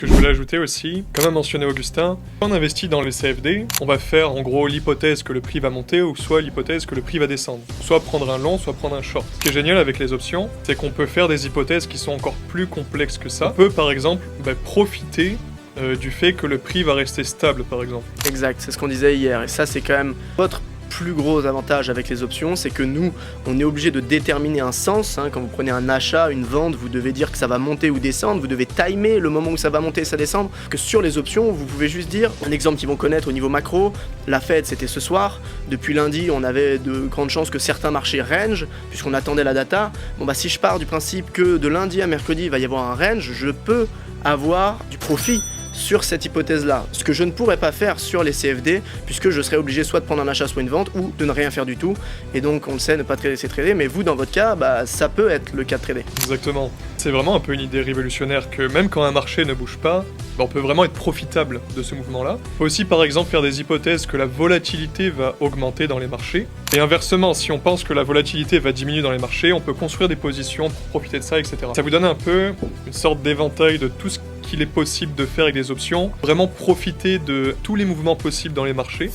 Ce que je voulais ajouter aussi, comme a mentionné Augustin, quand on investit dans les CFD, on va faire en gros l'hypothèse que le prix va monter ou soit l'hypothèse que le prix va descendre. Soit prendre un long, soit prendre un short. Ce qui est génial avec les options, c'est qu'on peut faire des hypothèses qui sont encore plus complexes que ça. On peut par exemple profiter du fait que le prix va rester stable par exemple. Exact, c'est ce qu'on disait hier, et ça c'est quand même votre plus gros avantage avec les options, c'est que nous, on est obligé de déterminer un sens, quand vous prenez un achat, une vente, vous devez dire que ça va monter ou descendre, vous devez timer le moment où ça va monter et ça descendre, que sur les options, vous pouvez juste dire, un exemple qu'ils vont connaître au niveau macro, la Fed c'était ce soir, depuis lundi on avait de grandes chances que certains marchés range, puisqu'on attendait la data, si je pars du principe que de lundi à mercredi il va y avoir un range, je peux avoir du profit sur cette hypothèse-là, ce que je ne pourrais pas faire sur les CFD, puisque je serais obligé soit de prendre un achat, soit une vente, ou de ne rien faire du tout, et donc on le sait, ne pas trader, c'est trader, mais vous, dans votre cas, ça peut être le cas de trader. Exactement. C'est vraiment un peu une idée révolutionnaire que même quand un marché ne bouge pas, on peut vraiment être profitable de ce mouvement-là. On peut aussi par exemple faire des hypothèses que la volatilité va augmenter dans les marchés, et inversement, si on pense que la volatilité va diminuer dans les marchés, on peut construire des positions pour profiter de ça, etc. Ça vous donne un peu une sorte d'éventail de tout ce qu'il est possible de faire avec des options, vraiment profiter de tous les mouvements possibles dans les marchés.